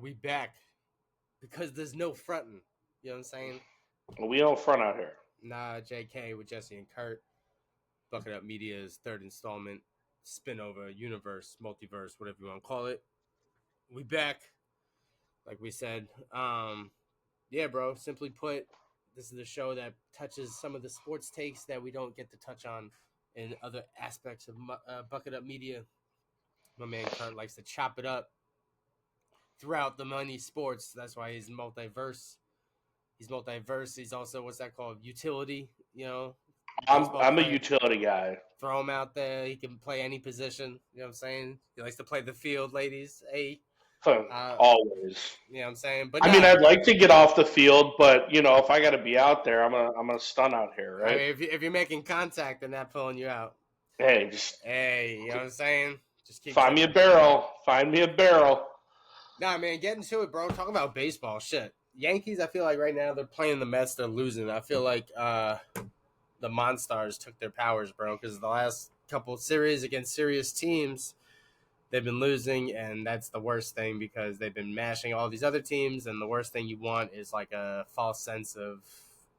We back because there's no fronting. You know what I'm saying? We don't front out here. Nah, JK with Jesse and Kurt. Bucketup Media's third installment, spin-over, universe, multiverse, whatever you want to call it. We back, like we said. Yeah, bro. Simply put, this is the show that touches some of the sports takes that we don't get to touch on in other aspects of Bucketup Media. My man Kurt likes to chop it up throughout the money sports. That's why he's multiverse. He's multiverse. He's also what's that called? Utility. You know, I'm a utility guy. Throw him out there. He can play any position. You know what I'm saying? He likes to play the field, ladies. Hey, always. You know what I'm saying? But I mean, I'd like to get off the field, but if I got to be out there, I'm a stun out here, right? I mean, if you're making contact, they're not pulling you out. Hey, you know what I'm saying? Just keep find me a barrel. Find me a barrel. Nah, man, get into it, bro. Talk about baseball. Shit. Yankees, I feel like right now they're playing the Mets. They're losing. I feel like the Monstars took their powers, bro, because the last couple of series against serious teams, they've been losing, and that's the worst thing because they've been mashing all these other teams, and the worst thing you want is like a false sense of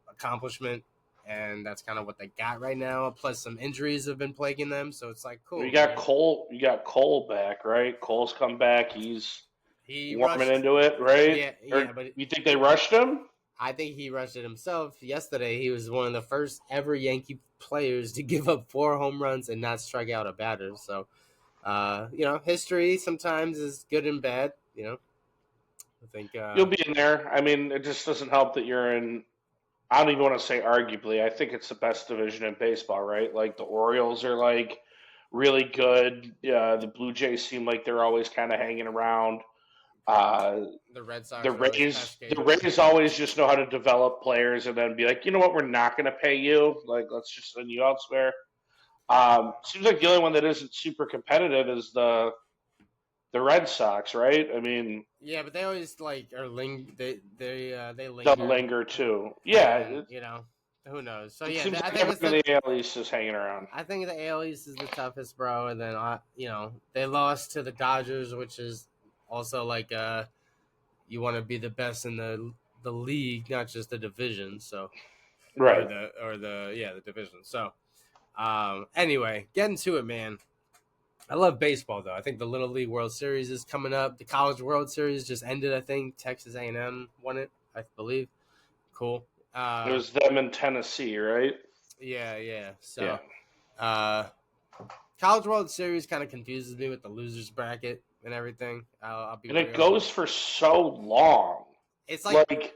accomplishment, and that's kind of what they got right now. Plus, some injuries have been plaguing them, so it's like cool. You got Cole. You got Cole back, right? Cole's come back. He's warming into it, right? Yeah, but you think they rushed him? I think he rushed it himself. Yesterday, he was one of the first ever Yankee players to give up 4 home runs and not strike out a batter. So, history sometimes is good and bad. I think you'll be in there. I mean, it just doesn't help that you're in. I don't even want to say arguably. I think it's the best division in baseball, right? Like the Orioles are like really good. The Blue Jays seem like they're always kind of hanging around. The Red Sox, the Rays always just know how to develop players and then be like, you know what, we're not going to pay you. Like, let's just send you elsewhere. Seems like the only one that isn't super competitive is the Red Sox, right? I mean, yeah, but they always like are they linger. They'll linger too. Yeah, and, who knows? So it yeah, seems I like think it's the AL East is hanging around. I think the AL East is the toughest, bro. And then they lost to the Dodgers, which is also like you want to be the best in the league, not just the division. So right, the division. So anyway, getting to it, man. I love baseball though. I think the Little League World Series is coming up. The College World Series just ended. I think Texas A&M won it. I believe. Cool. It was them in Tennessee, right? Yeah. So, College World Series kind of confuses me with the losers bracket and everything. I'll be. And it goes for so long. It's like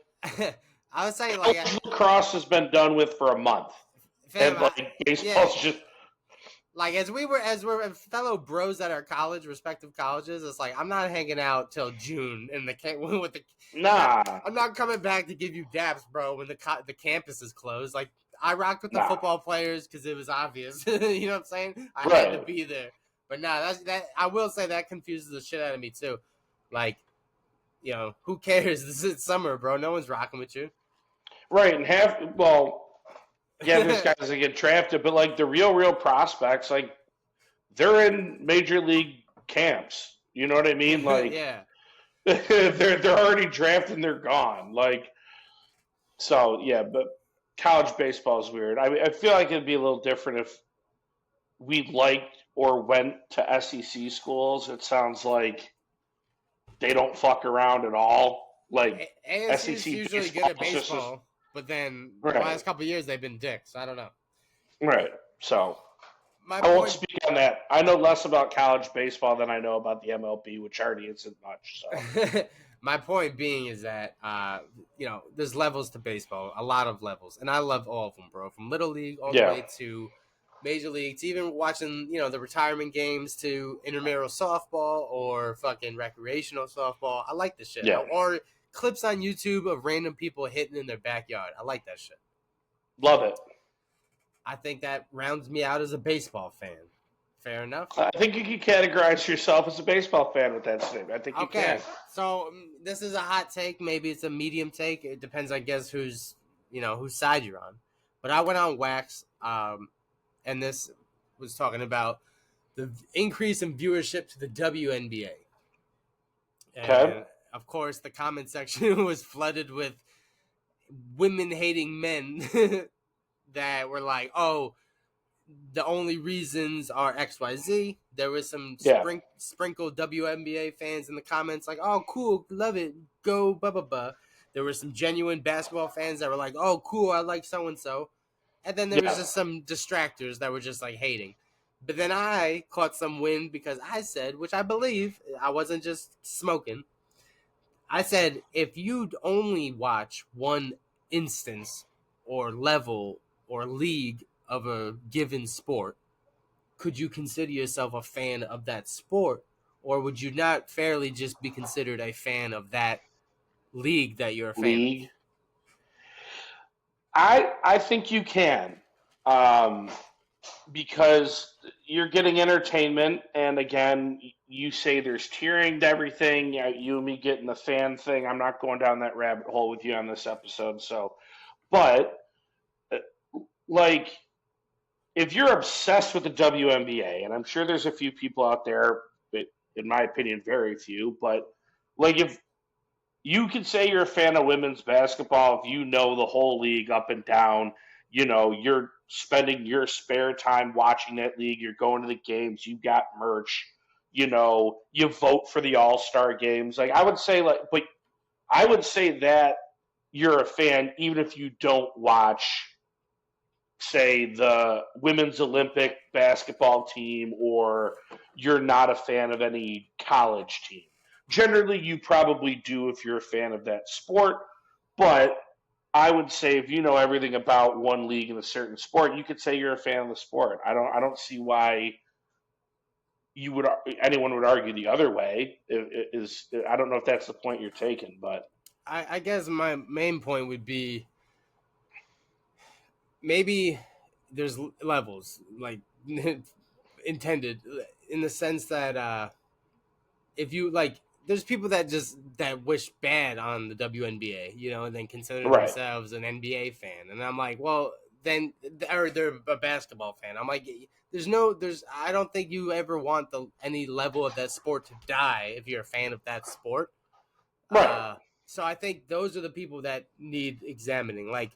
I was saying, like lacrosse has been done with for a month, and baseball's just. Like as we're fellow bros at our respective colleges, it's like I'm not hanging out till June in the with the. Nah, I'm not coming back to give you daps, bro. When the campus is closed, like I rocked with the football players because it was obvious. You know what I'm saying? I had to be there, but that I will say that confuses the shit out of me too. Like, who cares? This is summer, bro. No one's rocking with you. Right, and there's guys that get drafted, but like the real prospects, like they're in major league camps. You know what I mean? Like, yeah, they're already drafted and they're gone. Like, so yeah, but college baseball is weird. I feel like it'd be a little different if we liked or went to SEC schools. It sounds like they don't fuck around at all. Like ASU is usually good at baseball. But then the last couple of years they've been dicks. I don't know. Right. So I won't speak on that. I know less about college baseball than I know about the MLB, which already isn't much. So my point being is that there's levels to baseball, a lot of levels, and I love all of them, bro. From little league all the way to major leagues, even watching the retirement games to intramural softball or fucking recreational softball. I like this shit. Yeah. Or clips on YouTube of random people hitting in their backyard. I like that shit. Love it. I think that rounds me out as a baseball fan. Fair enough. I think you can categorize yourself as a baseball fan with that statement. I think you can. So this is a hot take. Maybe it's a medium take. It depends, I guess, whose side you're on. But I went on Wax, and this was talking about the increase in viewership to the WNBA. And, okay. of course, the comment section was flooded with women hating men that were like, "Oh, the only reasons are XYZ." There was some Yeah. sprinkled WNBA fans in the comments like, "Oh, cool, love it, go blah blah blah." There were some genuine basketball fans that were like, "Oh, cool, I like so and so," and then there was Yeah. just some distractors that were just like hating. But then I caught some wind because I said, which I believe, I wasn't just smoking. I said, if you'd only watch one instance or level or league of a given sport, could you consider yourself a fan of that sport? Or would you not fairly just be considered a fan of that league that you're a fan of? League. I think you can, um, because you're getting entertainment, and again, you say there's tiering to everything. You and me getting the fan thing. I'm not going down that rabbit hole with you on this episode. So, but uh, like, if you're obsessed with the WNBA, and I'm sure there's a few people out there, but in my opinion, very few, but like if you can say you're a fan of women's basketball if you know the whole league up and down. You're spending your spare time watching that league. You're going to the games. You got merch. You vote for the All Star games. Like I would say, but I would say that you're a fan even if you don't watch, say, the women's Olympic basketball team, or you're not a fan of any college team. Generally, you probably do if you're a fan of that sport, but I would say if you know everything about one league in a certain sport, you could say you're a fan of the sport. I don't see why you would anyone would argue the other way. Is I don't know if that's the point you're taking, but I guess my main point would be maybe there's levels, like intended, in the sense that if you like, there's people that wish bad on the WNBA, and then consider right, themselves an NBA fan, and I'm like, well, then, or they're a basketball fan. I'm like, I don't think you ever want any level of that sport to die if you're a fan of that sport. right, Uh, so I think those are the people that need examining. Like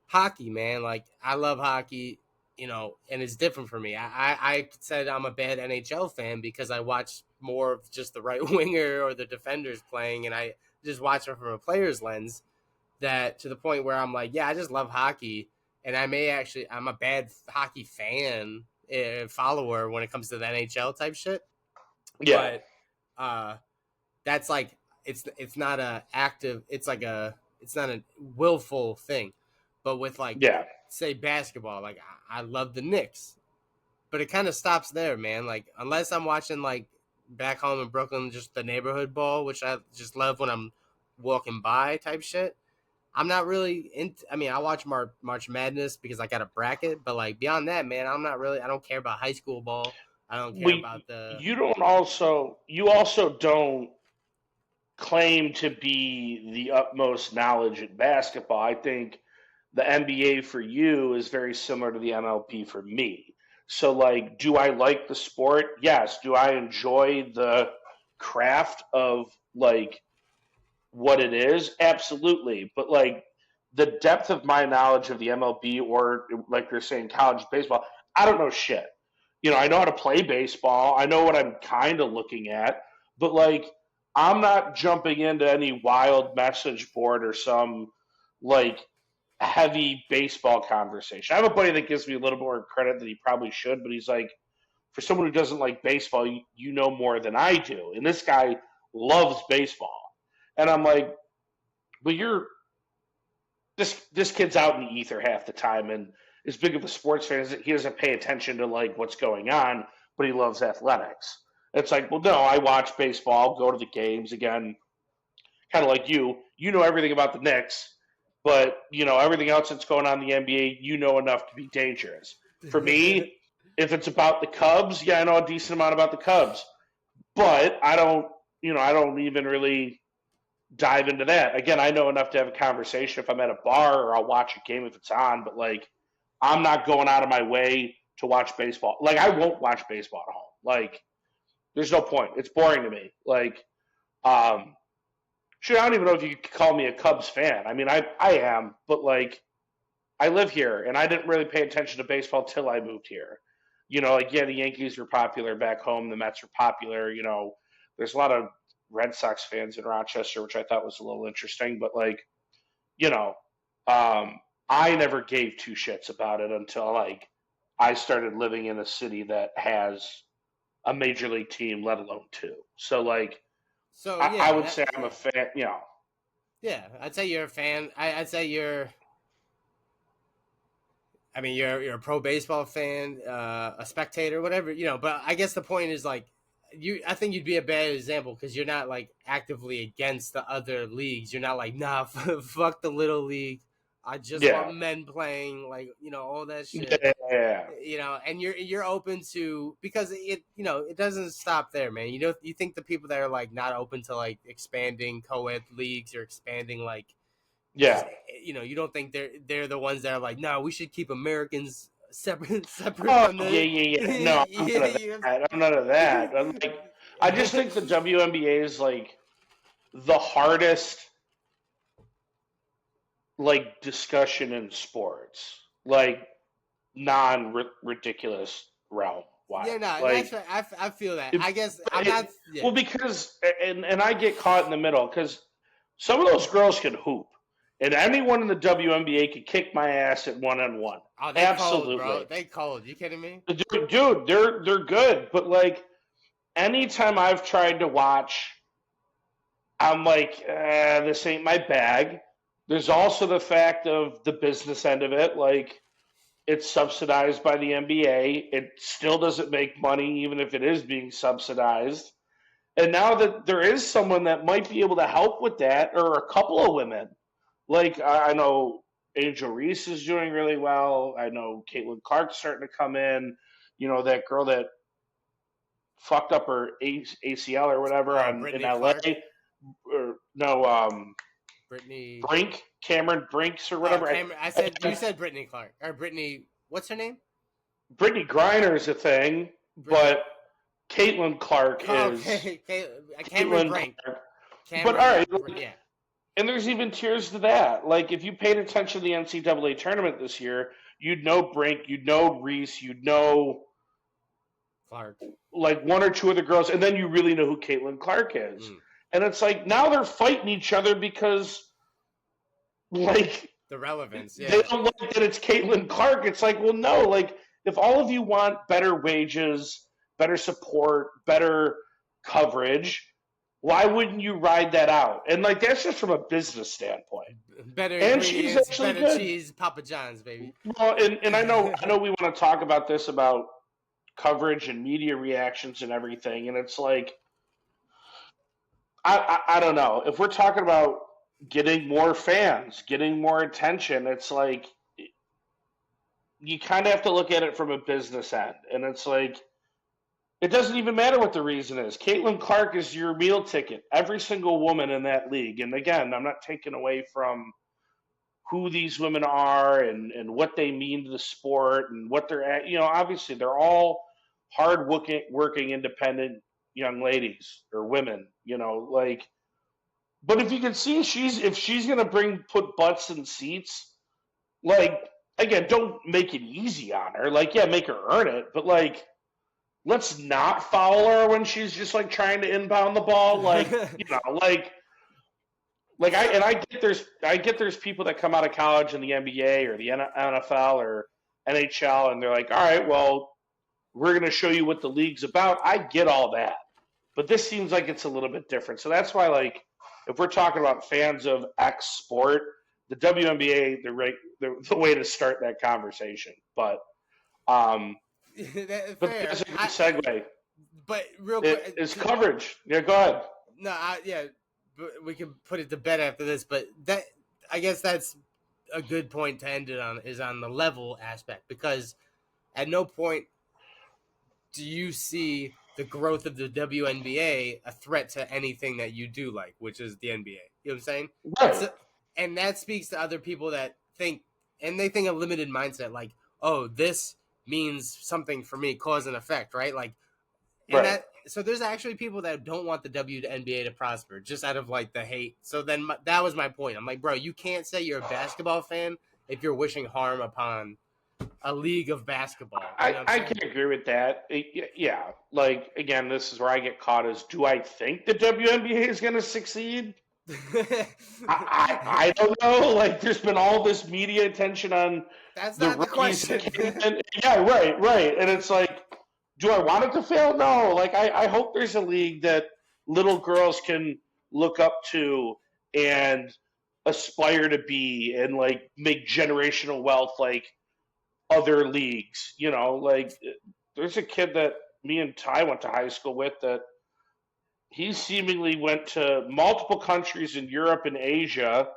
hockey, man. Like I love hockey, and it's different for me. I said I'm a bad NHL fan because I watch more of just the right winger or the defenders playing, and I just watch it from a player's lens. That to the point where I'm like, yeah, I just love hockey, and I'm a bad hockey fan, follower when it comes to the NHL type shit. yeah, But uh, that's like it's not a active, it's not a willful thing. But with, like, yeah, say basketball, like I love the Knicks, but it kind of stops there, man. Like unless I'm watching, like, back home in Brooklyn, just the neighborhood ball, which I just love when I'm walking by type shit. I'm not really into. I mean, I watch March Madness because I got a bracket, but like beyond that, man, I'm not really. I don't care about high school ball. I don't care we about the. you also don't claim to be the utmost knowledge in basketball. I think the NBA for you is very similar to the MLB for me. So, like, do I like the sport? Yes. Do I enjoy the craft of, like, what it is? Absolutely. But, like, the depth of my knowledge of the MLB, or, like you're saying, college baseball, I don't know shit. I know how to play baseball. I know what I'm kind of looking at, but like, I'm not jumping into any wild message board or some like heavy baseball conversation. I have a buddy that gives me a little more credit than he probably should, but he's like, for someone who doesn't like baseball, you know more than I do. And this guy loves baseball. And I'm like, but this kid's out in the ether half the time, and as big of a sports fan as he doesn't pay attention to like what's going on, but he loves athletics. It's like, well, no, I watch baseball, go to the games again, kind of like you. You know everything about the Knicks, but everything else that's going on in the NBA, you know enough to be dangerous. For me, if it's about the Cubs, yeah, I know a decent amount about the Cubs, but I don't even really dive into that. Again, I know enough to have a conversation if I'm at a bar, or I'll watch a game if it's on, but like, I'm not going out of my way to watch baseball. Like, I won't watch baseball at home. Like, there's no point. It's boring to me. Like, um, Shit, I don't even know if you could call me a Cubs fan. I mean, I am, but like I live here, and I didn't really pay attention to baseball till I moved here. Like yeah, the Yankees were popular back home, the Mets were popular. There's a lot of Red Sox fans in Rochester, which I thought was a little interesting. But like, you know, um, I never gave two shits about it until like I started living in a city that has a major league team, let alone two. So like, So I yeah, would say I'm a fan. yeah, I'd say you're a fan. I'd say you're. I mean, you're a pro baseball fan, a spectator, whatever But I guess the point is like, I think you'd be a bad example because you're not like actively against the other leagues. You're not like, nah, fuck the little league. I just want Yeah, men playing, like all that yeah, shit. yeah, And you're open to because it doesn't stop there, man. You think the people that are like not open to like expanding co-ed leagues or expanding like just yeah. you don't think they're the ones that are like, no, we should keep Americans separate Oh from yeah, the yeah, yeah. No, I'm none of that. I'm none of that. I'm like, I just think the WNBA is like the hardest like discussion in sports, like non ridiculous realm yeah, wise. no, that's Like, right. I feel that. it, I guess I'm it, not. Yeah. well, because and I get caught in the middle because some of those girls can hoop, and anyone in the WNBA could kick my ass at 1-on-1. Oh, they cold, bro. Absolutely, They cold. You kidding me? dude, they're good, but like anytime I've tried to watch, I'm like, this ain't my bag. There's also the fact of the business end of it. Like, it's subsidized by the NBA. It still doesn't make money, even if it is being subsidized. And now that there is someone that might be able to help with that, or a couple of women, like I know Angel Reese is doing really well. I know Caitlin Clark's starting to come in. That girl that fucked up her ACL or whatever Oh, in Brittany Clark, LA. Or no, Brittany. Brink, Cameron Brinks or Oh, whatever. Cameron. You said Brittany Clark or Brittany. What's her name? Brittany Griner is a thing, Brittany. but Caitlin Clark Oh, is okay, Cameron Caitlin Brink. Clark. But all Cameron. right, like, Yeah. and there's even tiers to that. Like if you paid attention to the NCAA tournament this year, you'd know Brink, you'd know Reese, you'd know Clark. like one or two of the girls, and then you really know who Caitlin Clark is. Mm. And it's like now they're fighting each other because like The relevance, they yeah. don't like that it's Caitlin Clark. It's like, well, no, like if all of you want better wages, better support, better coverage, why wouldn't you ride that out? And like that's just from a business standpoint. Better And she's ingredients, actually better good. cheese, Papa John's, baby. Well, and I know we want to talk about this about coverage and media reactions and everything, and it's like I don't know if we're talking about getting more fans, getting more attention. It's like you kind of have to look at it from a business end, and it's like it doesn't even matter what the reason is. Caitlin Clark is your meal ticket. Every single woman in that league, and again, I'm not taking away from who these women are and what they mean to the sport and what they're at. Obviously they're all hard working independent young ladies or women. Like, but if you can see if she's gonna put butts in seats, like again, don't make it easy on her. Like, yeah, make her earn it, but like let's not foul her when she's just like trying to inbound the ball. Like, like I get there's people that come out of college in the NBA or the NFL or NHL and they're like, all right, well, we're going to show you what the league's about. I get all that, but this seems like it's a little bit different. So that's why, like, if we're talking about fans of X sport, the WNBA, the way to start that conversation. But Fair. that's a good segue. But real quick, Is coverage? Yeah, go ahead. no, yeah, we can put it to bed after this. But I guess that's a good point to end it on is on the level aspect because at no point do you see the growth of the WNBA a threat to anything that you do like, which is the NBA. You know what I'm saying? Right. And that speaks to other people that think, and they think a limited mindset, like, oh, this means something for me, cause and effect, right? Like, and Right. So there's actually people that don't want the WNBA to prosper just out of like the hate. So then that was my point. I'm like, bro, you can't say you're a basketball fan if you're wishing harm upon a league of basketball. You know what I'm I saying? can agree with that. Yeah, like again, this is where I get caught. Is do I think the WNBA is going to succeed? I don't know. Like, there's been all this media attention on That's the not the rookies that question. came in. Yeah, right. And it's like, do I want it to fail? No. Like, I hope there's a league that little girls can look up to and aspire to be and like make generational wealth like other leagues. Like there's a kid that me and Ty went to high school with that he seemingly went to multiple countries in Europe and Asia,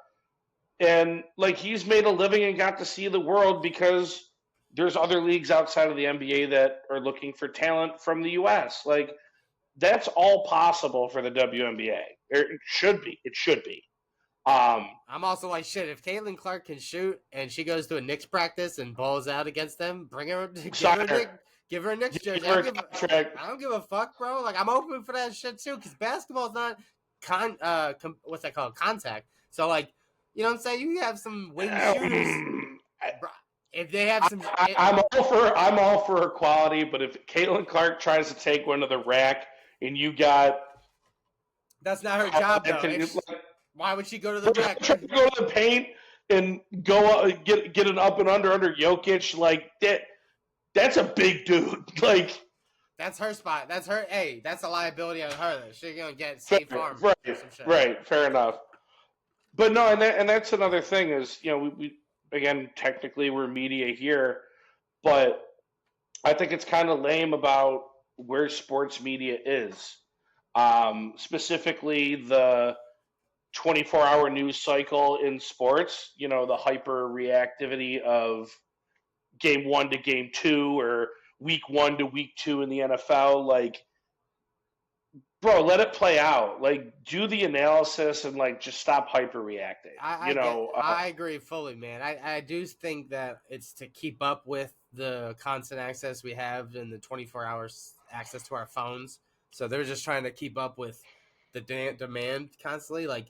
and like he's made a living and got to see the world because there's other leagues outside of the NBA that are looking for talent from the US. Like that's all possible for the WNBA. It should be. It should be. I'm also like, shit, if Caitlin Clark can shoot and she goes to a Knicks practice and balls out against them, bring her, give her a Knicks jersey. Give her a contract. I don't give a fuck, bro. Like, I'm open for that shit too, because basketball's not what's that called? Contact. So, like, you know what I'm saying? You have some wing shooters. Bro, if they have some, I'm all for equality, but if Caitlin Clark tries to take one to the rack and you got that's not her job though. Why would she go to the rack? Try to go to the paint and go get an up and under Jokic like that. That's a big dude. Like that's her spot. That's her. Hey, that's a liability on her. She's gonna get State Farm. Right. Fair enough. But no, and that's another thing is we again technically we're media here, but I think it's kind of lame about where sports media is, specifically the 24-hour news cycle in sports. The hyper reactivity of game 1 to game 2 or week 1 to week 2 in the NFL. Like, bro, let it play out. Like, do the analysis and like just stop hyper reacting. I agree fully, man. I do think that it's to keep up with the constant access we have and the 24 hours access to our phones. So they're just trying to keep up with the demand constantly. Like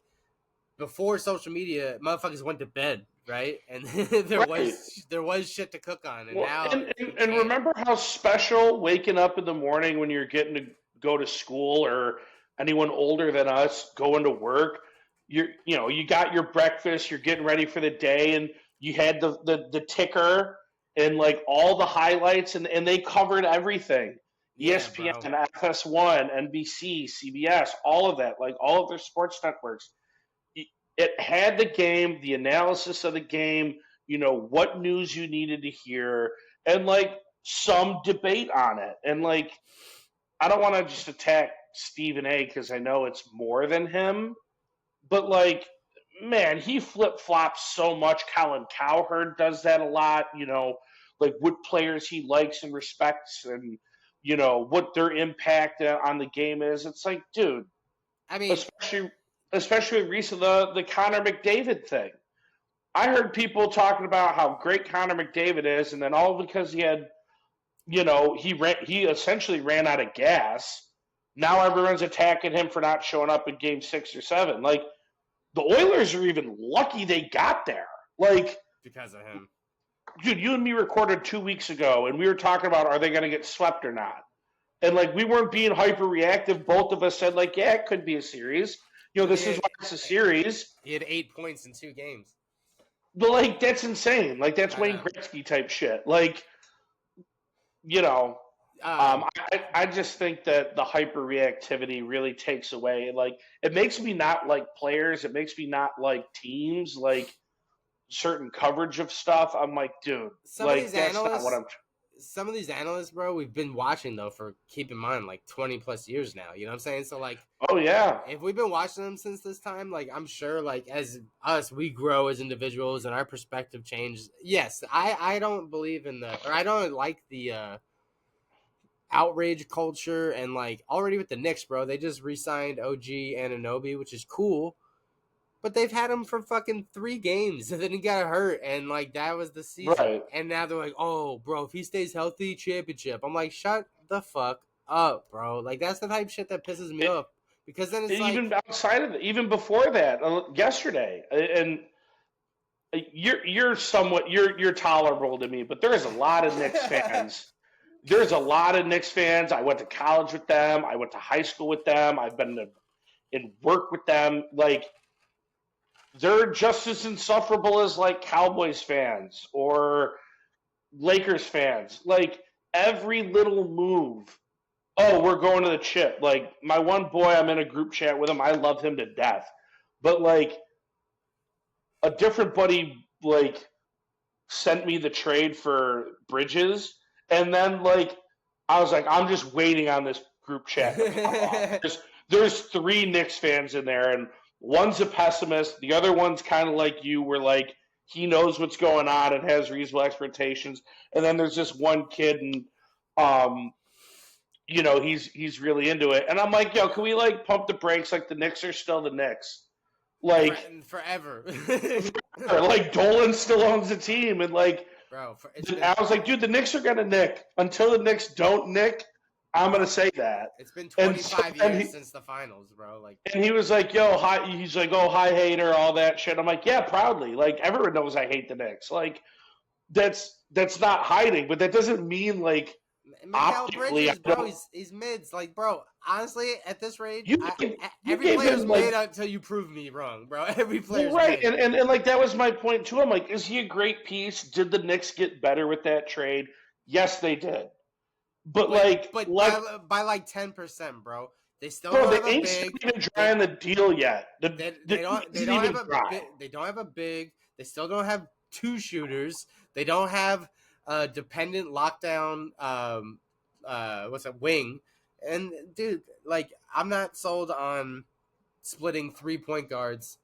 before social media, motherfuckers went to bed, right? And there was shit to cook on, and now and remember how special waking up in the morning when you're getting to go to school, or anyone older than us going to work. You got your breakfast, you're getting ready for the day, and you had the ticker and like all the highlights, and they covered everything. Yeah, ESPN, bro. FS1, NBC, CBS, all of that, like all of their sports networks. It had the game, the analysis of the game, what news you needed to hear, and like some debate on it. And like, I don't want to just attack Stephen A because I know it's more than him, but like, man, he flip flops so much. Colin Cowherd does that a lot, like what players he likes and respects and, what their impact on the game is. It's like, dude, I mean, especially recently, the Connor McDavid thing. I heard people talking about how great Connor McDavid is, and then all because he had, he essentially ran out of gas. Now everyone's attacking him for not showing up in game 6 or 7. Like, the Oilers are even lucky they got there. Like, because of him. Dude, you and me recorded 2 weeks ago, and we were talking about are they going to get swept or not. And, like, we weren't being hyper reactive. Both of us said, like, yeah, it could be a series. This is why it's a series. He had 8 points in 2 games. But, like, that's insane. Like, that's Wayne Gretzky type shit. Like, I just think that the hyper reactivity really takes away. Like, it makes me not like players. It makes me not like teams, like certain coverage of stuff. I'm like, dude, that's not what I'm. Some of these analysts, bro, we've been watching though for, keep in mind, like 20 plus years now. You know what I'm saying? So like, oh yeah, if we've been watching them since this time, like I'm sure, like as us, we grow as individuals and our perspective changes. Yes, I don't believe in I don't like the outrage culture, and like already with the Knicks, bro, they just re-signed OG Anunoby, which is cool. But they've had him for fucking 3 games, and then he got hurt, and like that was the season. Right. And now they're like, "Oh, bro, if he stays healthy, championship." I'm like, "Shut the fuck up, bro. Like that's the type of shit that pisses me It, off because then it's like even outside of even before that, yesterday, and you're tolerable to me, but there's a lot of Knicks fans. There's a lot of Knicks fans. I went to college with them. I went to high school with them. I've been in work with them. Like they're just as insufferable as like Cowboys fans or Lakers fans. Like every little move. Oh, we're going to the chip. Like my one boy, I'm in a group chat with him. I love him to death. But like a different buddy, like sent me the trade for Bridges, and then like I was like, I'm just waiting on this group chat to pop off. There's three Knicks fans in there, and one's a pessimist. The other one's kind of like you, where like he knows what's going on and has reasonable expectations. And then there's this one kid, and um, he's really into it. And I'm like, yo, can we like pump the brakes? Like the Knicks are still the Knicks. Like forever. like Dolan still owns the team, and like Bro, I was like, dude, the Knicks are gonna nick. Until the Knicks don't nick, I'm gonna say that. It's been 25 years since the finals, bro. Like, and he was like, yo, hi. He's like, oh, hi, hater, all that shit. I'm like, yeah, proudly. Like everyone knows I hate the Knicks. Like that's not hiding, but that doesn't mean like Mikal optically. Bridges, bro, he's mids. Like, bro, honestly, at this rate, You every player's him, mid until you prove me wrong, bro. Every player's right, mid. and like that was my point too. I'm like, is he a great piece? Did the Knicks get better with that trade? Yes, they did. But by like 10%, bro. They still bro, don't have they a ain't big. even trying the deal yet. They don't have a big. They don't have a big. They still don't have two shooters. They don't have a dependent lockdown. What's that wing? And dude, like I'm not sold on splitting 3-point guards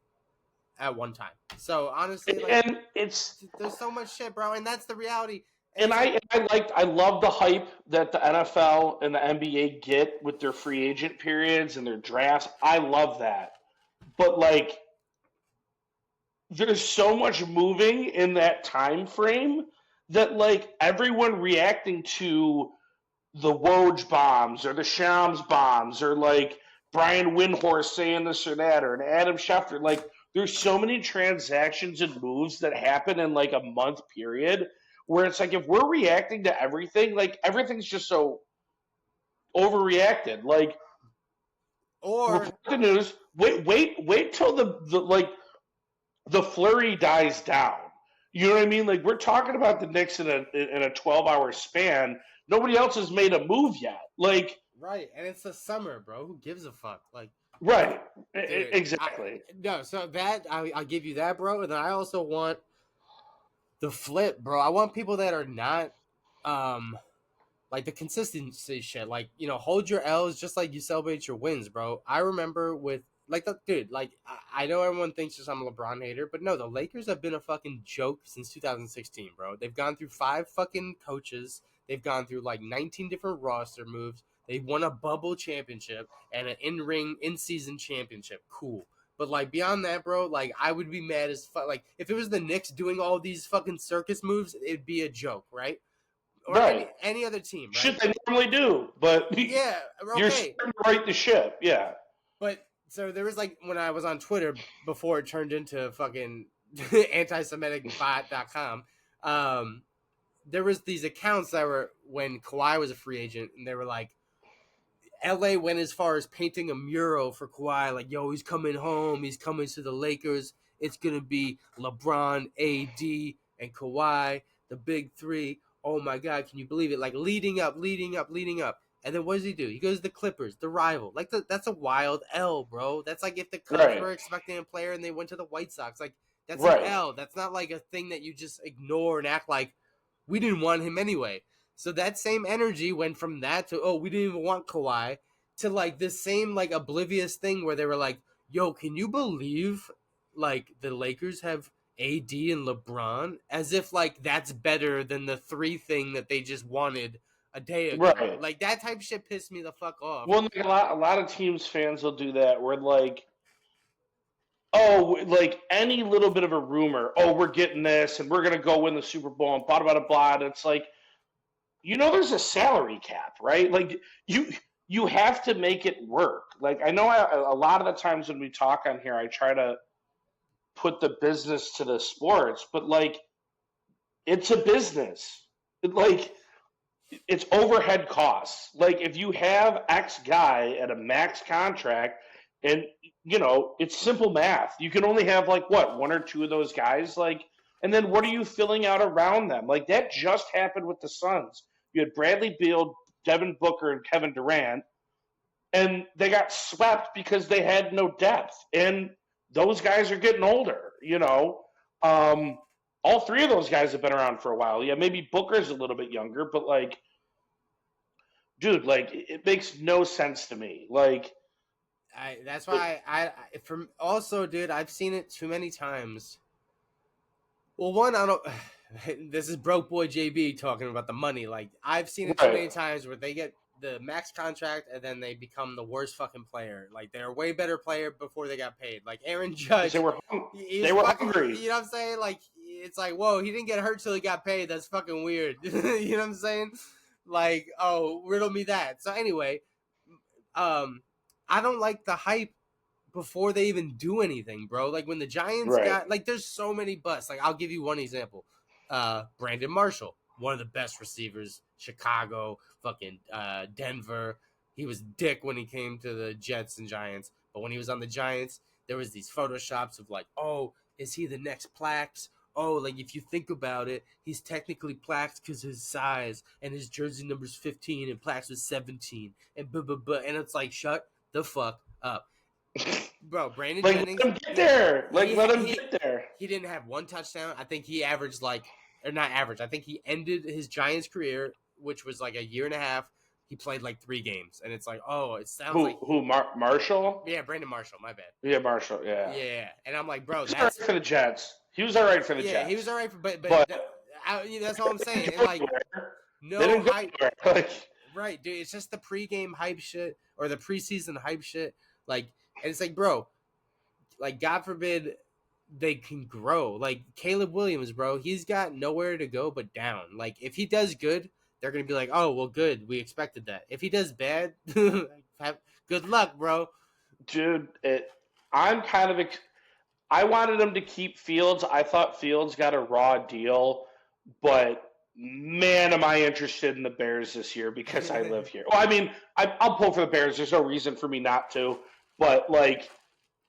at one time. So honestly, like, and there's so much shit, bro, and that's the reality. And I love the hype that the NFL and the NBA get with their free agent periods and their drafts. I love that. But like there's so much moving in that time frame that like everyone reacting to the Woj bombs or the Shams bombs or like Brian Windhorst saying this or that or an Adam Schefter, like there's so many transactions and moves that happen in like a month period where it's like if we're reacting to everything, like everything's just so overreacted. Like or the news, wait till the flurry dies down. You know what I mean? Like we're talking about the Knicks in a 12-hour span. Nobody else has made a move yet. Like right, and it's the summer, bro. Who gives a fuck? Like right, dude, exactly. No, so that I'll give you that, bro. And then I also want the flip, bro. I want people that are not, like the consistency shit. Like hold your L's just like you celebrate your wins, bro. I remember with like the dude. Like I know everyone thinks just I'm a LeBron hater, but no, the Lakers have been a fucking joke since 2016, bro. They've gone through 5 fucking coaches. They've gone through like 19 different roster moves. They won a bubble championship and an in-season championship. Cool. But like beyond that, bro, like I would be mad as fuck. Like if it was the Knicks doing all these fucking circus moves, it'd be a joke, right? Or right. any other team, right? Shit they normally do, but yeah, okay. You're starting to right the ship, yeah. But so there was like when I was on Twitter before it turned into fucking antisemiticbot.com, there was these accounts that were when Kawhi was a free agent, and they were like, LA went as far as painting a mural for Kawhi, like, yo, he's coming home, he's coming to the Lakers. It's gonna be LeBron, AD, and Kawhi, the big three. Oh my God, can you believe it? Like leading up. And then what does he do? He goes to the Clippers, the rival. Like that's a wild L, bro. That's like if the Cubs were expecting a player and they went to the White Sox. Like that's an L. That's not like a thing that you just ignore and act like we didn't want him anyway. So that same energy went from that to, oh, we didn't even want Kawhi, to like this same like oblivious thing where they were like, yo, can you believe like the Lakers have AD and LeBron? As if like that's better than the 3 thing that they just wanted a day ago. Right. Like that type of shit pissed me the fuck off. Well, like a lot of teams fans will do that where like, oh, like any little bit of a rumor, oh, we're getting this and we're gonna go win the Super Bowl and blah blah blah blah. And it's like there's a salary cap, right? Like you have to make it work. Like I know a lot of the times when we talk on here, I try to put the business to the sports, but like it's a business. Like it's overhead costs. Like if you have X guy at a max contract, and it's simple math. You can only have like what, one or two of those guys, like, and then what are you filling out around them? Like that just happened with the Suns. You had Bradley Beal, Devin Booker, and Kevin Durant, and they got swept because they had no depth. And those guys are getting older. Um, all three of those guys have been around for a while. Yeah, maybe Booker's a little bit younger, but like, dude, like it makes no sense to me. Like, That's why I from also, dude, I've seen it too many times. Well, one, I don't. This is broke boy JB talking about the money. Like I've seen it too right. many times where they get the max contract and then they become the worst fucking player. Like they're a way better player before they got paid. Like Aaron Because Judge, he they was were fucking. hungry. You know what I'm saying? Like it's like, whoa, he didn't get hurt till he got paid. That's fucking weird. You know what I'm saying? Like, oh, riddle me that. So anyway, um, I don't like the hype before they even do anything, bro. Like when the Giants Right. got like, there's so many busts. Like I'll give you one example. Brandon Marshall, one of the best receivers. Chicago, fucking Denver. He was dick when he came to the Jets and Giants, but when he was on the Giants, there was these photoshops of like, oh, is he the next Plax? Oh, like if you think about it, he's technically Plax because his size and his jersey number's 15 and Plax was 17 and blah blah blah. And it's like, shut the fuck up. Bro, Brandon Like Jennings, let him get there. Like he let him he get there. he didn't have one touchdown. I think he averaged like, or not average. I think he ended his Giants career, which was like a year and a half. He played like 3 games, and it's like, oh, it sounds like Marshall? yeah, Brandon Marshall. My bad. Yeah, Marshall. Yeah. Yeah, and I'm like, bro, He was all right that's for the Jets. He was all right for the yeah, he Jets. was all right, But that's all I'm they saying. didn't And go like, anywhere. They no didn't go hype, anywhere. Like right, dude? It's just the pregame hype shit or the preseason hype shit. Like, and it's like, bro, like God forbid they can grow. Like Caleb Williams, bro, he's got nowhere to go but down. Like if he does good, they're gonna be like, oh well, good, we expected that. If he does bad, good luck, bro. dude, I'm kind of I wanted him to keep Fields. I thought Fields got a raw deal, but man, am I interested in the Bears this year because I live here. Well, I mean, I'll pull for the Bears. There's no reason for me not to, but like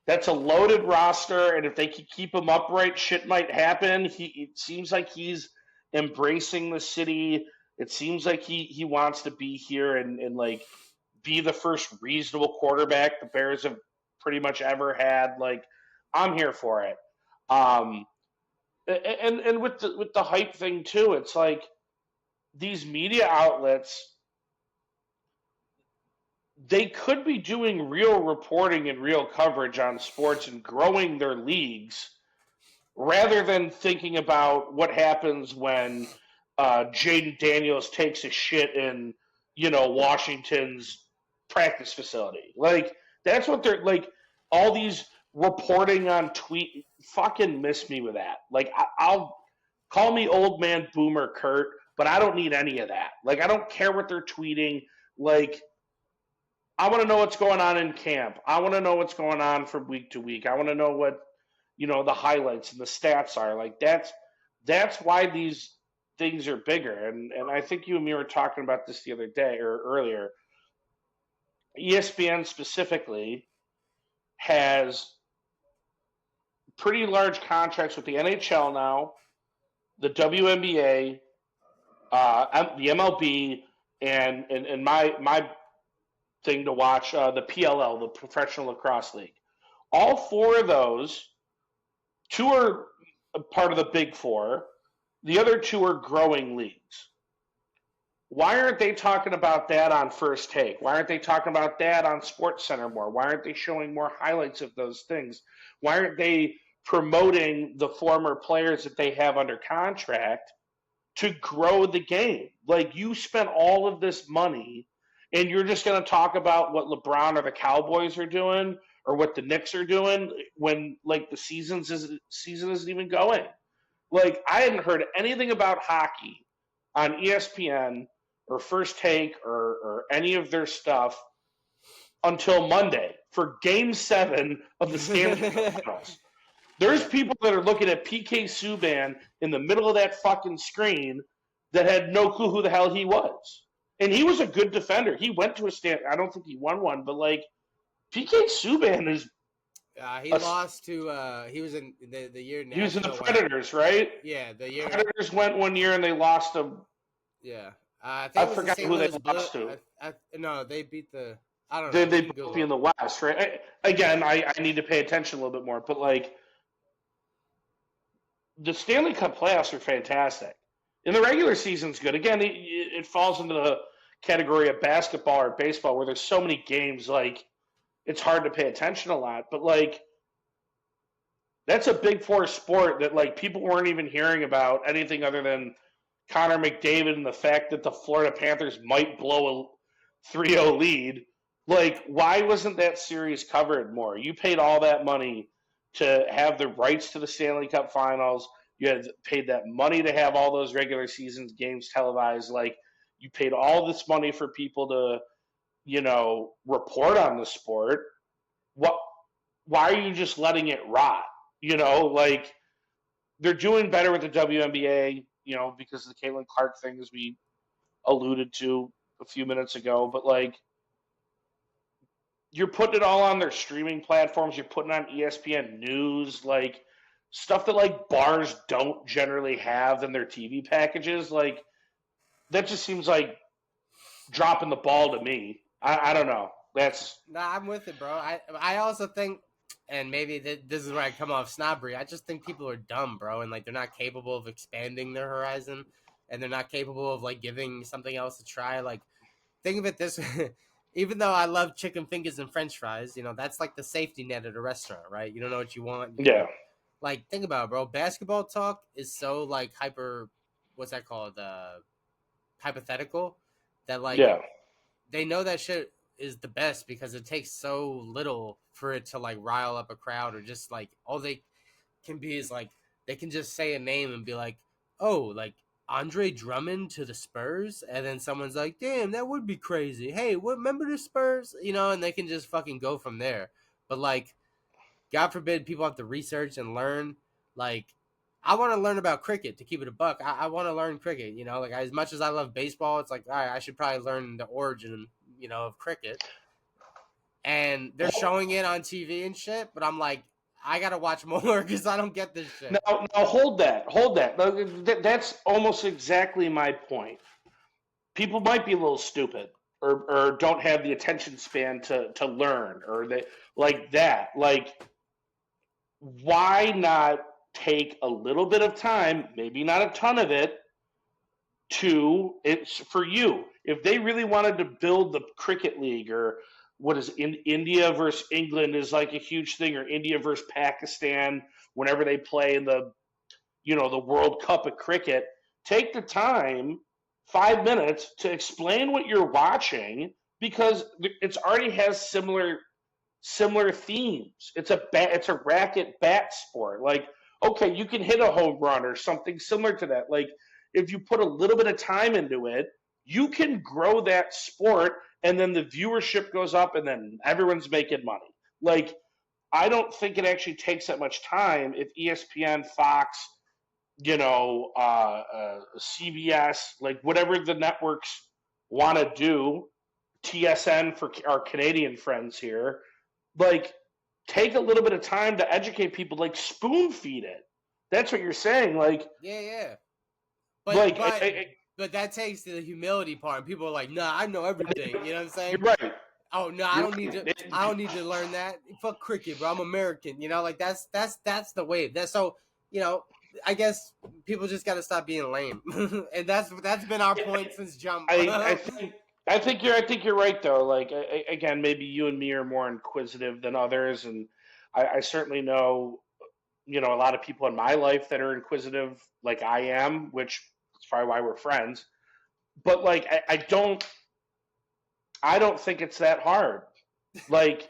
that's a loaded roster, and if they can keep him upright, shit might happen. It seems like he's embracing the city. It seems like he wants to be here and like be the first reasonable quarterback the Bears have pretty much ever had. Like, I'm here for it. Um, and with the hype thing too, it's like these media outlets, they could be doing real reporting and real coverage on sports and growing their leagues rather than thinking about what happens when Jaden Daniels takes a shit in Washington's practice facility. Like that's what they're like. All these reporting on tweet, fucking miss me with that. Like I'll call me old man boomer Kurt, but I don't need any of that. Like I don't care what they're tweeting. Like I want to know what's going on in camp. I want to know what's going on from week to week. I want to know what the highlights and the stats are. Like that's why these things are bigger. And I think you and me were talking about this the other day or earlier. ESPN specifically has pretty large contracts with the NHL now, the WNBA, the MLB, and my thing to watch, the PLL, the Professional Lacrosse League. All four of those, two are part of the Big Four. The other two are growing leagues. Why aren't they talking about that on First Take? Why aren't they talking about that on Sports Center more? Why aren't they showing more highlights of those things? Why aren't they promoting the former players that they have under contract to grow the game? Like you spent all of this money and you're just going to talk about what LeBron or the Cowboys are doing or what the Knicks are doing when like the season isn't even going. Like I hadn't heard anything about hockey on ESPN or First Take or any of their stuff until Monday for Game 7 of the Stanley Cup Finals. There's people that are looking at PK Subban in the middle of that fucking screen that had no clue who the hell he was. And he was a good defender. He went to a stand. I don't think he won one, but like PK Subban is. He lost to. He was in the year. He was in the Nashville Predators, right? Yeah, the year. Predators went one year and they lost him. Yeah, I think forgot who they lost to. No, they beat the. I don't know. They both be in the West, right? I need to pay attention a little bit more, but like the Stanley Cup playoffs are fantastic. And the regular season's good. Again, it falls into the category of basketball or baseball where there's so many games, like it's hard to pay attention a lot. But like that's a big four sport that like people weren't even hearing about anything other than Connor McDavid and the fact that the Florida Panthers might blow a 3-0 lead. Like, why wasn't that series covered more? You paid all that money to have the rights to the Stanley Cup Finals. You had paid that money to have all those regular season games televised. Like, you paid all this money for people to, report on the sport. Why are you just letting it rot? Like, they're doing better with the WNBA, because of the Caitlin Clark thing, as we alluded to a few minutes ago. But, like, you're putting it all on their streaming platforms. You're putting on ESPN News, like stuff that like bars don't generally have in their TV packages. Like that just seems like dropping the ball to me. I don't know. I'm with it, bro. I also think, and maybe this is where I come off snobbery. I just think people are dumb, bro, and like they're not capable of expanding their horizon, and they're not capable of like giving something else a try. Like think of it this way. Even though I love chicken fingers and French fries, that's like the safety net at a restaurant, right? You don't know what you want. Yeah. Like, think about it, bro. Basketball talk is so like what's that called? Hypothetical. That like, they know that shit is the best because it takes so little for it to like rile up a crowd, or just like all they can be is like they can just say a name and be like, oh, like Andre Drummond to the Spurs, and then someone's like, damn, that would be crazy. Hey, remember the Spurs? And they can just fucking go from there. But like, God forbid people have to research and learn. Like, I want to learn about cricket, to keep it a buck. I want to learn cricket, like as much as I love baseball, it's like, all right, I should probably learn the origin, of cricket. And they're showing it on TV and shit, but I'm like, I gotta watch more because I don't get this shit. No, hold that. That's almost exactly my point. People might be a little stupid, or don't have the attention span to learn, or they like that. Like, why not take a little bit of time, maybe not a ton of it, it's for you. If they really wanted to build the cricket league, or what is India versus England is like a huge thing, or India versus Pakistan whenever they play in the World Cup of cricket, take the time, 5 minutes, to explain what you're watching, because it already has similar themes. It's a racket bat sport. Like, okay, you can hit a home run or something similar to that. Like, if you put a little bit of time into it, you can grow that sport, and then the viewership goes up, and then everyone's making money. Like, I don't think it actually takes that much time if ESPN, Fox, CBS, like whatever the networks want to do, TSN for our Canadian friends here, like take a little bit of time to educate people, like spoon feed it. That's what you're saying, like yeah. But that takes the humility part. And people are like, "Nah, I know everything." You know what I'm saying? You're right. Oh no, I don't need to learn that. Fuck cricket, bro. I'm American. Like that's the way. So I guess people just got to stop being lame, and that's been our point since jump. I think you're right though. Like again, maybe you and me are more inquisitive than others, and I certainly know a lot of people in my life that are inquisitive, like I am, which is probably why we're friends. But like I don't think it's that hard. Like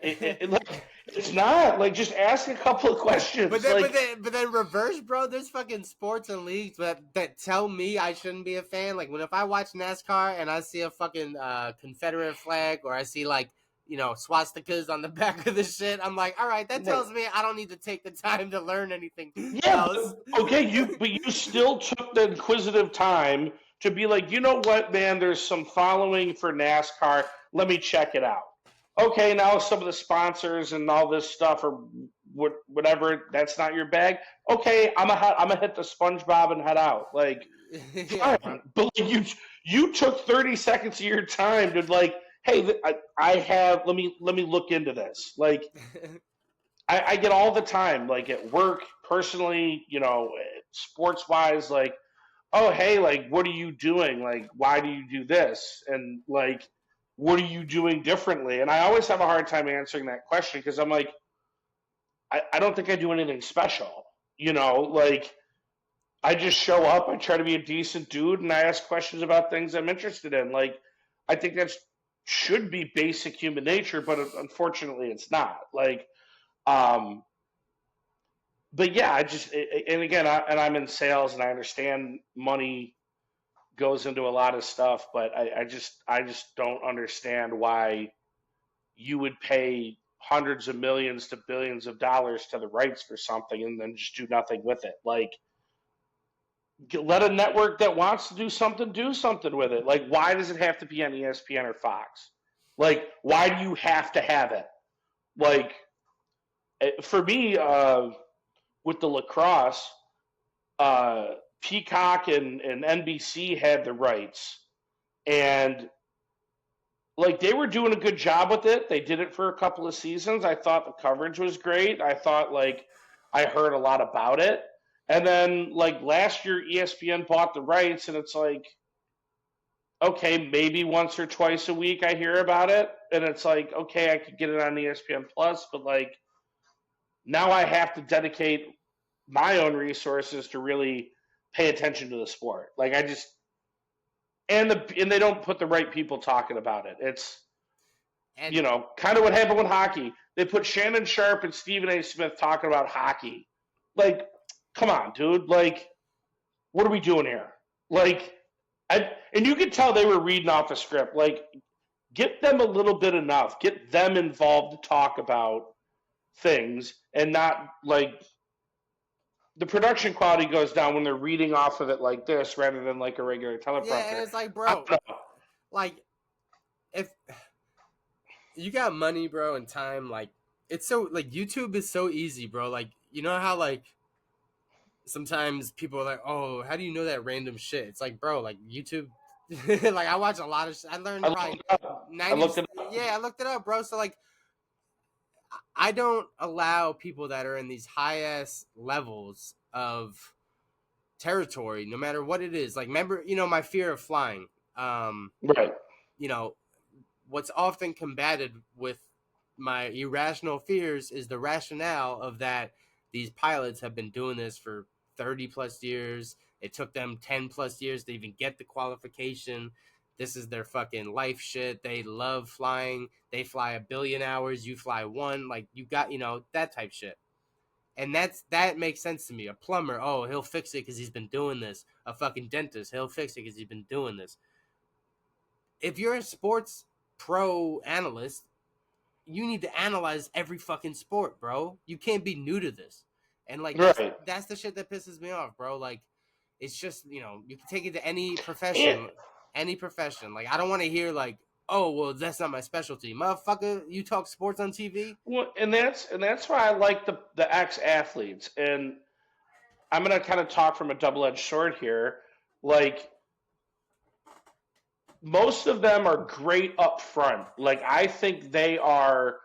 It's not like just ask a couple of questions. But then reverse, bro. There's fucking sports and leagues that tell me I shouldn't be a fan. Like if I watch NASCAR and I see a fucking Confederate flag or I see like swastikas on the back of the shit, I'm like, all right, that tells me I don't need to take the time to learn anything yeah, else. okay, you still took the inquisitive time to be like, you know what, man? There's some following for NASCAR. Let me check it out. Okay, now some of the sponsors and all this stuff or whatever, that's not your bag. Okay, I'm gonna hit the SpongeBob and head out. Like, Yeah, bro. fine, but like, you took 30 seconds of your time to like, hey, I have let me look into this. Like, I get all the time, like at work, personally, sports wise, like, oh, hey, like, what are you doing? Like, why do you do this? And like, what are you doing differently? And I always have a hard time answering that question because I'm like, I don't think I do anything special. Like, I just show up, I try to be a decent dude, and I ask questions about things I'm interested in. Like, I think that should be basic human nature, but unfortunately, it's not. Like, um, but yeah, and again, I'm in sales, and I understand money goes into a lot of stuff, but I just don't understand why you would pay hundreds of millions to billions of dollars to the rights for something and then just do nothing with it. Like, let a network that wants to do something with it. Like, why does it have to be on ESPN or Fox? Like, why do you have to have it? Like, for me, with the lacrosse, uh, Peacock and NBC had the rights, and like they were doing a good job with it. They did it for a couple of seasons. I thought the coverage was great. I thought like I heard a lot about it. And then like last year ESPN bought the rights and it's like okay, maybe once or twice a week I hear about it and it's like okay, I could get it on ESPN Plus, but like now I have to dedicate my own resources to really pay attention to the sport. Like I just and they don't put the right people talking about it. It's and kind of what happened with hockey. They put Shannon Sharp and Stephen A. Smith talking about hockey. Like, come on, dude. Like, what are we doing here? Like, and you could tell they were reading off a script. Like, get them a little bit enough. Get them involved to talk about things and not like the production quality goes down when they're reading off of it like this rather than like a regular teleprompter. yeah, and it's like, bro, like if you got money, bro, and time, like it's so like YouTube is so easy, bro. Like you know how like sometimes people are like, oh, how do you know that random shit? It's like, bro, like YouTube. Like I watch a lot of shit. I learned probably 90. Yeah, I looked it up, bro. So like I don't allow people that are in these high ass levels of territory, no matter what it is. Like, remember, my fear of flying. Right. You know, what's often combated with my irrational fears is the rationale of that these pilots have been doing this for 30 plus years. It took them 10 plus years to even get the qualification. This is their fucking life shit. They love flying. They fly 1 billion hours. You fly one. Like, you got, that type shit. And that makes sense to me. A plumber, oh, he'll fix it because he's been doing this. A fucking dentist, he'll fix it because he's been doing this. If you're a sports pro analyst, you need to analyze every fucking sport, bro. You can't be new to this. And like that's the shit that pisses me off, bro. Like it's just, you can take it to any profession. Like I don't want to hear like, oh, well, that's not my specialty. Motherfucker, you talk sports on TV? Well, and that's why I like the ex athletes. And I'm gonna kind of talk from a double edged sword here. Like most of them are great up front. Like I think they are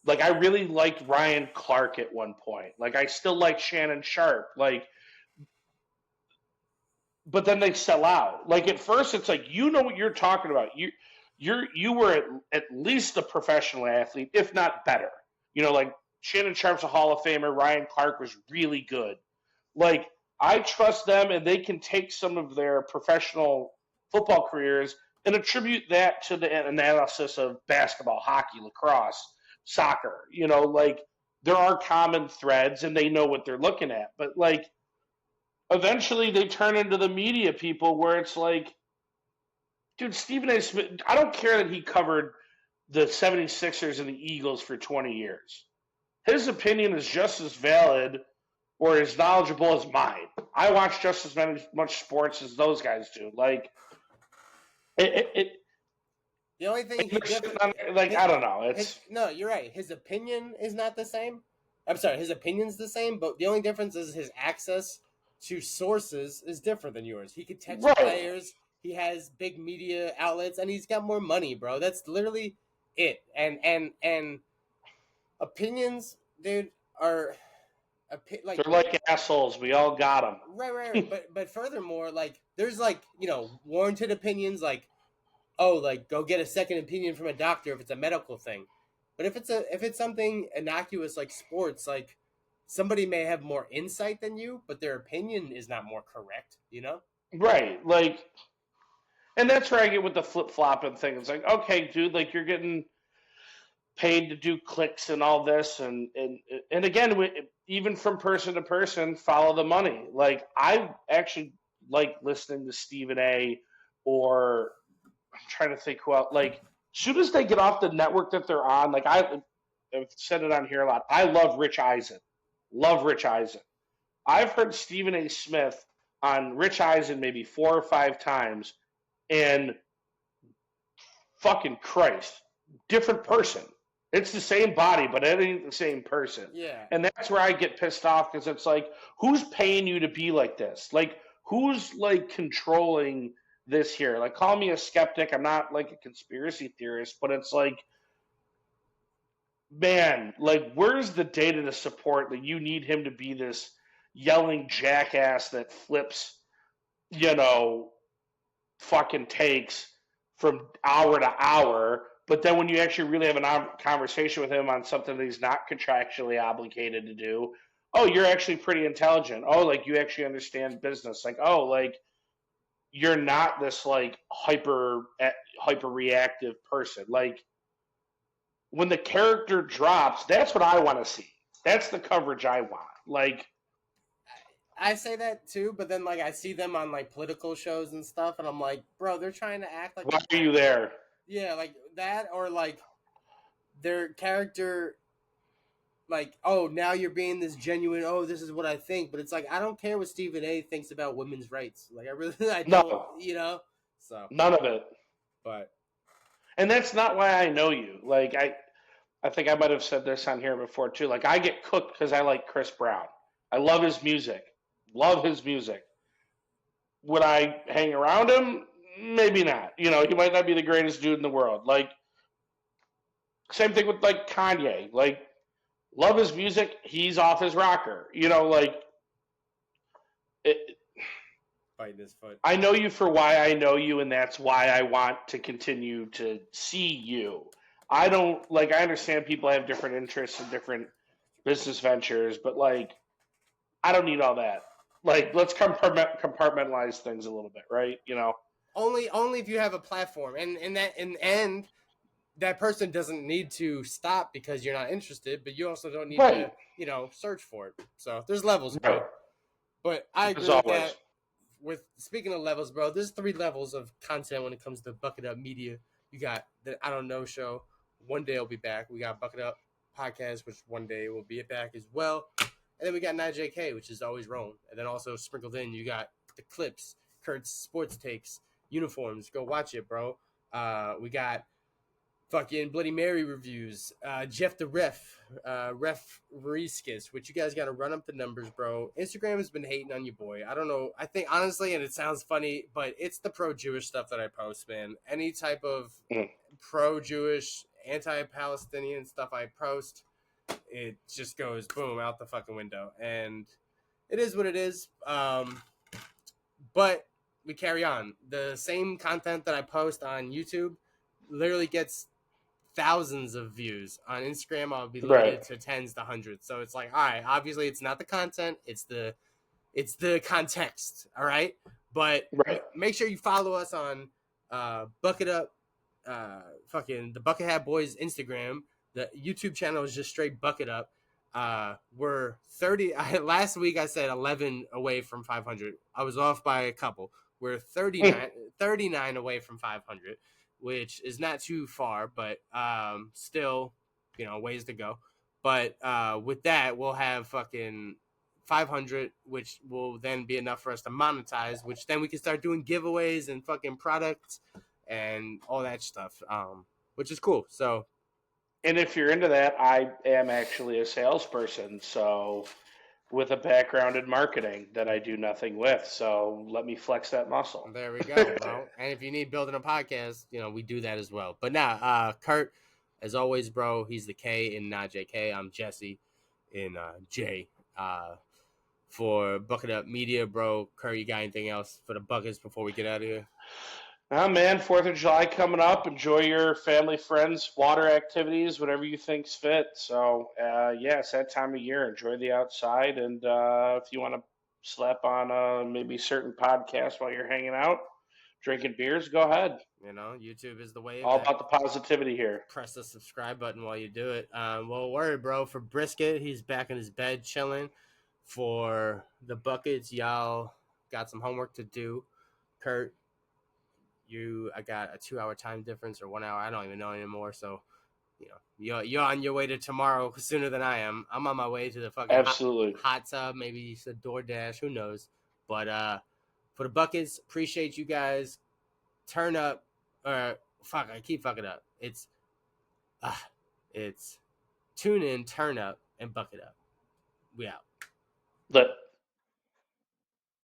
like I really liked Ryan Clark at one point. Like I still like Shannon Sharp. Like but then they sell out. Like at first it's like you know what you're talking about. You were at least a professional athlete, if not better. Like Shannon Sharp's a Hall of Famer, Ryan Clark was really good. Like I trust them and they can take some of their professional football careers and attribute that to the analysis of basketball, hockey, lacrosse. soccer. Like there are common threads and they know what they're looking at. But like eventually they turn into the media people where it's like, dude, Stephen A. Smith, I don't care that he covered the 76ers and the Eagles for 20 years. His opinion is just as valid or as knowledgeable as mine. I watch just as much sports as those guys do. Like, the only thing he different, I don't know. No, you're right. His opinion is not the same. I'm sorry, his opinion's the same, but the only difference is his access to sources is different than yours. He could text players. He has big media outlets, and he's got more money, bro. That's literally it. And opinions, dude, are they're like assholes. We all got them. Right. but furthermore, like there's like warranted opinions, like like go get a second opinion from a doctor if it's a medical thing. But if it's something innocuous like sports, like somebody may have more insight than you, but their opinion is not more correct. Right, like. And that's where I get with the flip-flopping thing. It's like, okay, dude, like you're getting paid to do clicks and all this. And again, even from person to person, follow the money. Like I actually like listening to Stephen A. or I'm trying to think who else. Like as soon as they get off the network that they're on, like I've said it on here a lot. I love Rich Eisen. Love Rich Eisen. I've heard Stephen A. Smith on Rich Eisen maybe 4 or 5 times. And fucking Christ, different person. It's the same body, but it ain't the same person. Yeah. And that's where I get pissed off because it's like, who's paying you to be like this? Like, who's like controlling this here? Like, call me a skeptic. I'm not like a conspiracy theorist, but it's like, man, like, where's the data to support that you need him to be this yelling jackass that flips, fucking takes from hour to hour, but then when you actually really have a conversation with him on something that he's not contractually obligated to do, oh, you're actually pretty intelligent. Oh, like you actually understand business. Like, oh, like you're not this like hyper reactive person. Like when the character drops, that's what I want to see. That's the coverage I want. Like I say that too, but then like I see them on like political shows and stuff, and I'm like, bro, they're trying to act like. Why are you there? Yeah, like that, or like their character, like, oh, now you're being this genuine. Oh, this is what I think, but it's like I don't care what Stephen A. thinks about women's rights. Like I don't, So none of it. But and that's not why I know you. Like I think I might have said this on here before too. Like I get cooked because I like Chris Brown. I love his music. Love his music. Would I hang around him? Maybe not. He might not be the greatest dude in the world. Like, same thing with like Kanye. Like, love his music. He's off his rocker. Like, biting his foot. I know you for why I know you, and that's why I want to continue to see you. I don't like. I understand people have different interests and different business ventures, but like, I don't need all that. Like, let's compartmentalize things a little bit, right? Only if you have a platform, and that person doesn't need to stop because you're not interested, but you also don't need to, search for it. So there's levels, bro. Right. But I agree with that. With speaking of levels, bro, there's 3 levels of content when it comes to Bucketup Media. You got the I Don't Know show. One day it'll be back. We got Bucketup podcast, which one day will be back as well. And then we got 9JK, which is always wrong. And then also sprinkled in, you got the clips, Kurt's sports takes, uniforms. Go watch it, bro. We got fucking Bloody Mary reviews, Jeff the Ref, Ref Riskis, which you guys got to run up the numbers, bro. Instagram has been hating on you, boy. I don't know. I think, honestly, and it sounds funny, but it's the pro-Jewish stuff that I post, man. Any type of pro-Jewish, anti-Palestinian stuff I post, it just goes boom out the fucking window, and it is what it is. But we carry on. The same content that I post on YouTube literally gets thousands of views. On Instagram, I'll be limited to tens to hundreds. So it's like, all right, obviously it's not the content, it's the context. All right, but make sure you follow us on Bucketup, fucking the Bucket Hat Boys Instagram. The YouTube channel is just straight Bucketup. We're 30. Last week I said 11 away from 500. I was off by a couple. We're 39 away from 500, which is not too far, but still, ways to go. But with that, we'll have fucking 500, which will then be enough for us to monetize, which then we can start doing giveaways and fucking products and all that stuff, which is cool. So And if you're into that, I am actually a salesperson, so with a background in marketing that I do nothing with. So let me flex that muscle. there we go, bro. And if you need building a podcast, we do that as well. But now, Kurt, as always, bro, he's the K in not JK. I'm Jesse in J. For Bucket Up Media, bro. Kurt, you got anything else for the buckets before we get out of here? Oh man, 4th of July coming up. Enjoy your family, friends, water activities, whatever you think's fit. So, yeah, it's that time of year. Enjoy the outside. And if you want to slap on maybe certain podcast while you're hanging out, drinking beers, go ahead. YouTube is the wave. All about the positivity here. Press the subscribe button while you do it. Well, word, bro. For Brisket, he's back in his bed chilling. For the buckets, y'all got some homework to do. Kurt, I got a 2-hour time difference or 1 hour. I don't even know anymore. So, you're on your way to tomorrow sooner than I am. I'm on my way to the fucking Absolutely. hot tub. Maybe it's a DoorDash. Who knows? But for the buckets, appreciate you guys. Turn up. Fuck, I keep fucking up. It's tune in, turn up, and bucket up. We out. Lit.